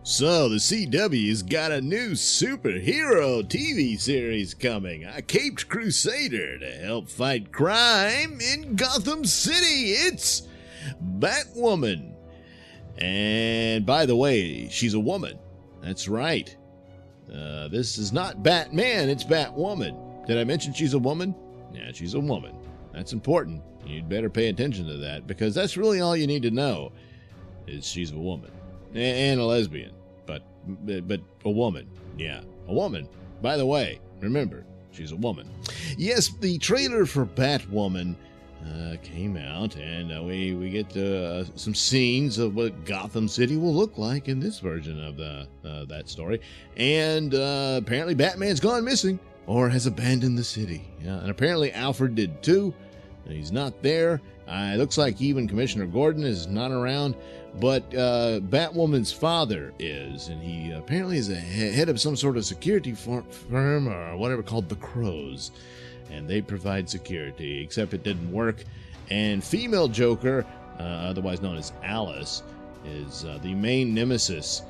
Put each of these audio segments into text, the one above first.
So, the CW's got a new superhero TV series coming, a caped crusader to help fight crime in Gotham City. It's Batwoman. And by the way, she's a woman. That's right. This is not Batman, it's Batwoman. Did I mention she's a woman? Yeah, she's a woman. That's important. You'd better pay attention to that, because that's really all you need to know, is she's a woman. And a lesbian. But a woman. Yeah, a woman. By the way, remember, she's a woman. Yes, the trailer for Batwoman came out, and we get some scenes of what Gotham City will look like in this version of that story. And apparently Batman's gone missing or has abandoned the city. Yeah, and apparently Alfred did too. He's not there. It looks like even Commissioner Gordon is not around, but Batwoman's father is, and he apparently is a head of some sort of security firm or whatever called the Crows, and they provide security, except it didn't work. And female Joker, otherwise known as Alice, is the main nemesis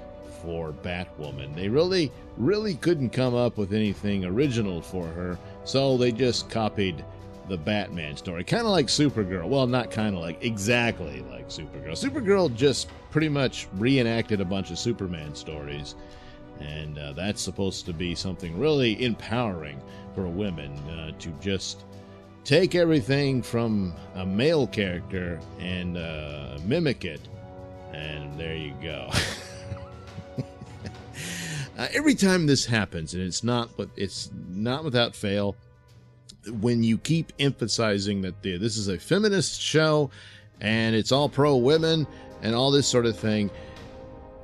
for Batwoman. They really couldn't come up with anything original for her, so they just copied the Batman story, kind of like Supergirl. Well, not kind of like, exactly like Supergirl. Supergirl just pretty much reenacted a bunch of Superman stories, and that's supposed to be something really empowering for women, to just take everything from a male character and mimic it, and there you go. Every time this happens, and it's not without fail, when you keep emphasizing that this is a feminist show and it's all pro-women and all this sort of thing,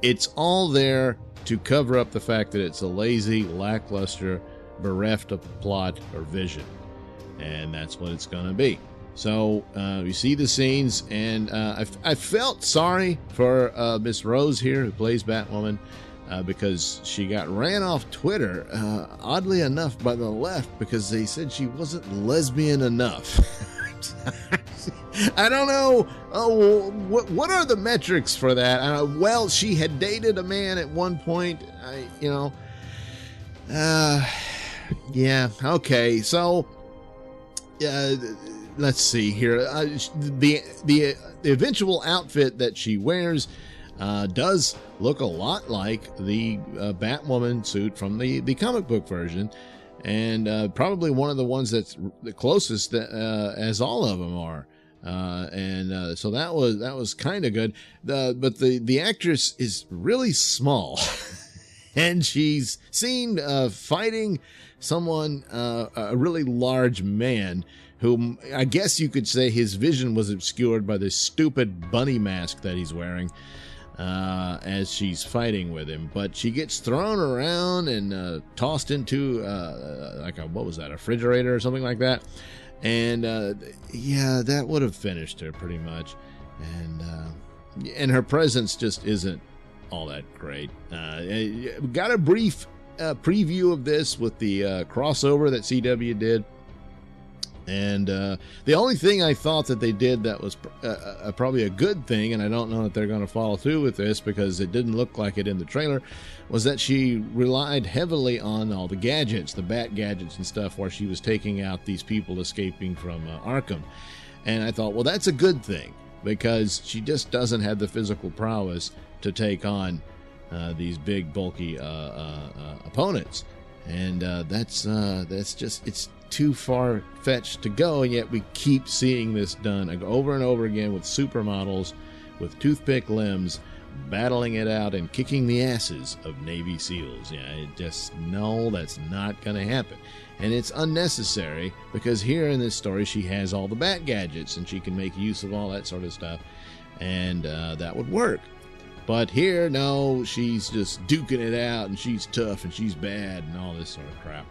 it's all there to cover up the fact that it's a lazy, lackluster, bereft of plot or vision. And that's what it's going to be. So you see the scenes, and I felt sorry for Miss Rose here, who plays Batwoman, because she got ran off Twitter, oddly enough, by the left, because they said she wasn't lesbian enough. I don't know. What are the metrics for that? Well, she had dated a man at one point. Yeah. Okay. So, let's see here. The eventual outfit that she wears does look a lot like the Batwoman suit from the comic book version, and probably one of the ones that's the closest as all of them are. So that was kind of good. But the actress is really small, and she's seen fighting someone, a really large man, whom I guess you could say his vision was obscured by this stupid bunny mask that he's wearing, as she's fighting with him. But she gets thrown around and tossed into like a refrigerator or something like that. And yeah, that would have finished her pretty much. And her presence just isn't all that great. Got a brief preview of this with the crossover that CW did. And the only thing I thought that they did that was probably a good thing, and I don't know if they're going to follow through with this because it didn't look like it in the trailer, was that she relied heavily on all the gadgets, the bat gadgets and stuff, where she was taking out these people escaping from Arkham. And I thought, well, that's a good thing, because she just doesn't have the physical prowess to take on these big, bulky opponents. And that's just, it's too far-fetched to go, and yet we keep seeing this done over and over again with supermodels with toothpick limbs battling it out and kicking the asses of Navy SEALs. Yeah, no, that's not going to happen. And it's unnecessary, because here in this story she has all the bat gadgets and she can make use of all that sort of stuff, and that would work. But here, no, she's just duking it out, and she's tough, and she's bad, and all this sort of crap.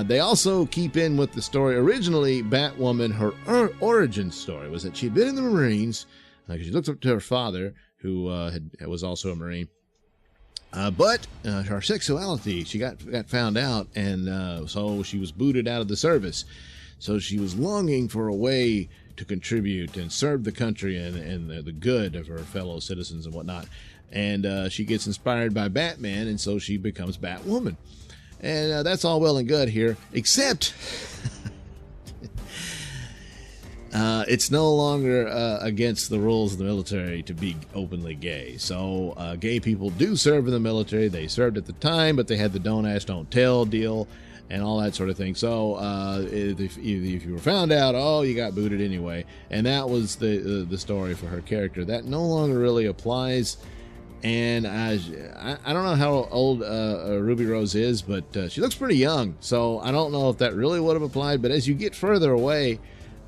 They also keep in with the story. Originally, Batwoman, her origin story was that she'd been in the Marines, because she looked up to her father, who was also a Marine. But her sexuality, she got found out, and so she was booted out of the service. So she was longing for a way to contribute and serve the country and the good of her fellow citizens and whatnot. and she gets inspired by Batman, and so she becomes Batwoman. And that's all well and good here, except it's no longer against the rules of the military to be openly gay. So gay people do serve in the military. They served at the time, but they had the don't ask, don't tell deal and all that sort of thing. So if you were found out, oh, you got booted anyway. And that was the story for her character. That no longer really applies. And I don't know how old Ruby Rose is, but she looks pretty young. So I don't know if that really would have applied. But as you get further away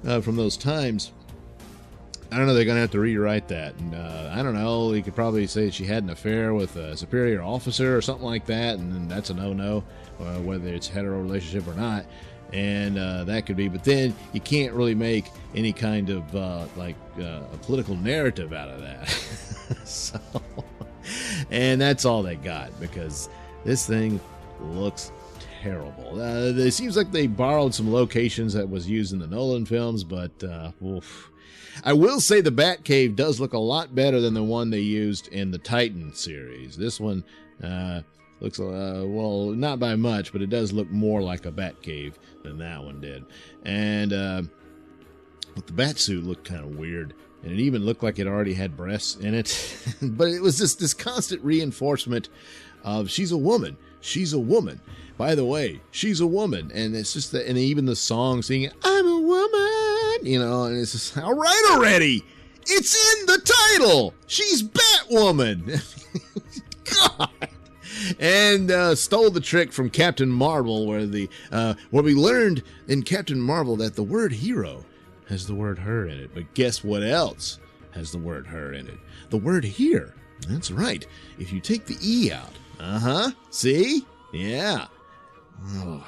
from those times, I don't know, they're going to have to rewrite that. And I don't know, you could probably say she had an affair with a superior officer or something like that, and then that's a no-no, whether it's a hetero relationship or not. And that could be, but then you can't really make any kind of a political narrative out of that. So, and that's all they got, because this thing looks terrible. It seems like they borrowed some locations that was used in the Nolan films, but oof. I will say the Batcave does look a lot better than the one they used in the Titan series. This one looks, well, not by much, but it does look more like a Batcave than that one did. And but the Batsuit looked kind of weird, and it even looked like it already had breasts in it. But it was just this constant reinforcement of she's a woman. She's a woman. By the way, she's a woman. And it's just that, and even the song singing, I'm a woman, you know, and it's just, all right already. It's in the title. She's Batwoman. God. And stole the trick from Captain Marvel, where we learned in Captain Marvel that the word hero has the word her in it. But guess what else has the word her in it? The word here. That's right. If you take the E out. See? Yeah. Oh.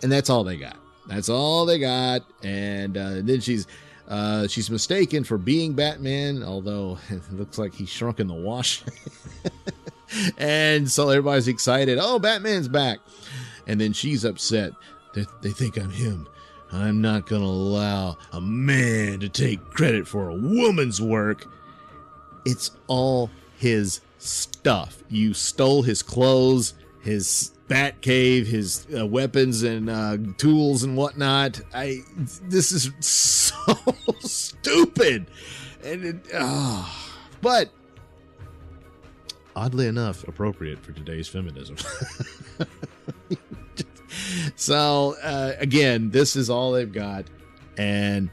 And that's all they got. That's all they got. And then she's mistaken for being Batman, although it looks like he's shrunk in the wash. And so everybody's excited. Oh, Batman's back. And then she's upset. They think I'm him. I'm not going to allow a man to take credit for a woman's work. It's all his stuff. You stole his clothes, his Batcave, his weapons and tools and whatnot. This is so stupid. And but oddly enough, appropriate for today's feminism. So again, this is all they've got, and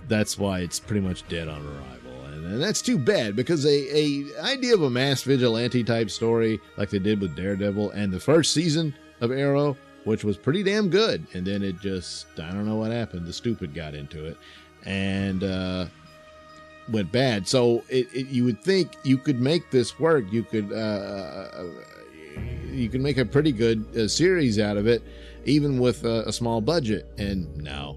that's why it's pretty much dead on arrival. And that's too bad, because a idea of a masked vigilante type story like they did with Daredevil and the first season of Arrow, which was pretty damn good, and then it just, I don't know what happened. The stupid got into it and went bad. So you would think you could make this work. You could make a pretty good series out of it, even with a small budget. And no.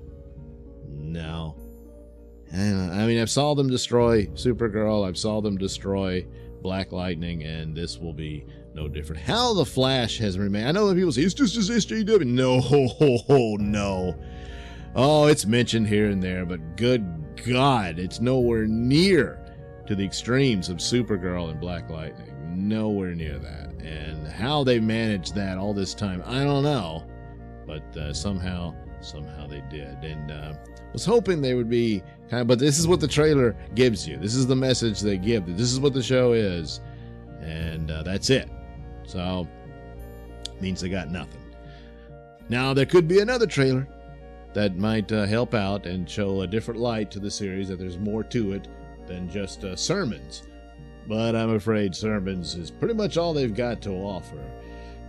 I mean, I've saw them destroy Supergirl. I've saw them destroy Black Lightning, and this will be no different. How the Flash has remained. I know that people say it's just as SJW. No. Oh, it's mentioned here and there, but good God, it's nowhere near to the extremes of Supergirl and Black Lightning. Nowhere near that. And how they managed that all this time, I don't know. But somehow they did. And was hoping they would be kind of, but this is what the trailer gives you. This is the message they give. This is what the show is. And that's it. So, means they got nothing. Now, there could be another trailer that might help out and show a different light to the series, that there's more to it than just sermons. But I'm afraid sermons is pretty much all they've got to offer.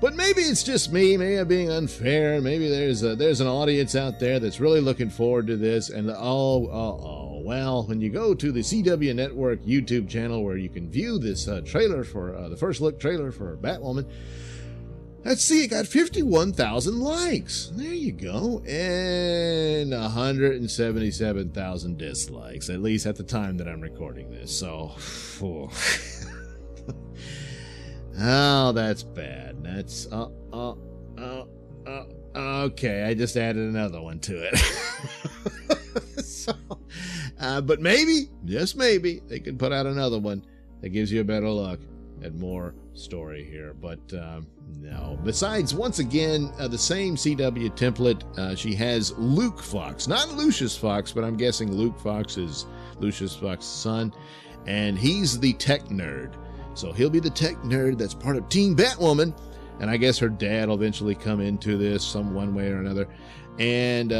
But maybe it's just me. Maybe I'm being unfair. Maybe there's an audience out there that's really looking forward to this. And well, when you go to the CW Network YouTube channel where you can view this trailer for the first look trailer for Batwoman, let's see, it got 51,000 likes. There you go. And 177,000 dislikes, at least at the time that I'm recording this. So, oh, that's bad. That's, okay, I just added another one to it. So, but maybe, just maybe, they could put out another one that gives you a better look at more story here, but no. Besides, once again, the same CW template. She has Luke Fox, not Lucius Fox, but I'm guessing Luke Fox is Lucius Fox's son, and he's the tech nerd. So he'll be the tech nerd that's part of Team Batwoman, and I guess her dad will eventually come into this one way or another, and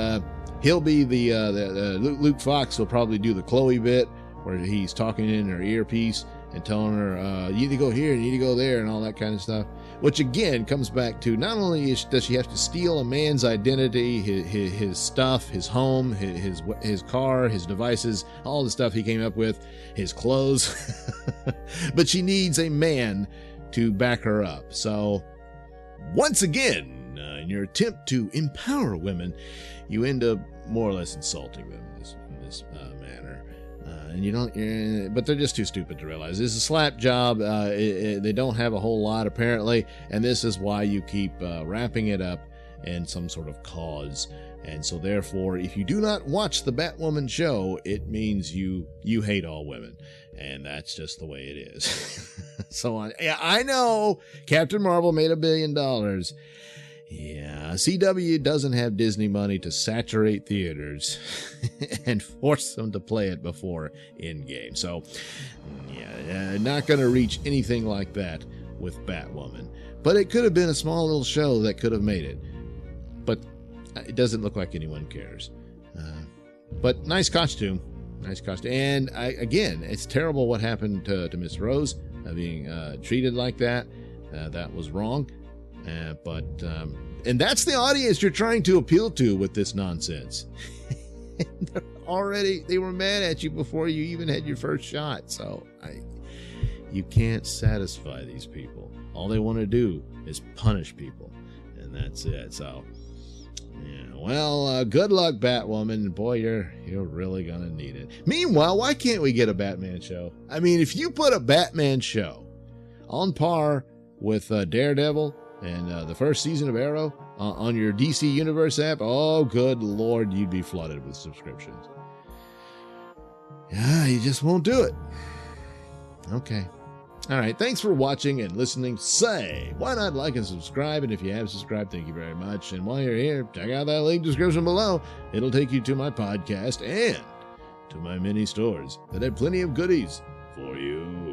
he'll be Luke Fox will probably do the Chloe bit where he's talking in her earpiece and telling her, you need to go here, you need to go there, and all that kind of stuff. Which, again, comes back to not only does she have to steal a man's identity, his stuff, his home, his car, his devices, all the stuff he came up with, his clothes, but she needs a man to back her up. So, once again, in your attempt to empower women, you end up more or less insulting them in this manner. And you don't, but they're just too stupid to realize this is a slap job. They don't have a whole lot apparently, and this is why you keep wrapping it up in some sort of cause. And so, therefore, if you do not watch the Batwoman show, it means you hate all women, and that's just the way it is. So I know Captain Marvel made $1 billion. Yeah, CW doesn't have Disney money to saturate theaters and force them to play it before Endgame. So, yeah, not going to reach anything like that with Batwoman. But it could have been a small little show that could have made it. But it doesn't look like anyone cares. But nice costume. Nice costume. And, again, it's terrible what happened to Miss Rose being treated like that. That was wrong. And that's the audience you're trying to appeal to with this nonsense. They were mad at you before you even had your first shot. So you can't satisfy these people. All they want to do is punish people, and that's it. So, yeah. Well, good luck, Batwoman. Boy, you're really gonna need it. Meanwhile, why can't we get a Batman show? I mean, if you put a Batman show on par with Daredevil and the first season of Arrow on your DC Universe app, oh, good Lord, you'd be flooded with subscriptions. Yeah, you just won't do it. Okay. All right. Thanks for watching and listening. Say, why not like and subscribe? And if you have subscribed, thank you very much. And while you're here, check out that link description below. It'll take you to my podcast and to my mini stores that have plenty of goodies for you.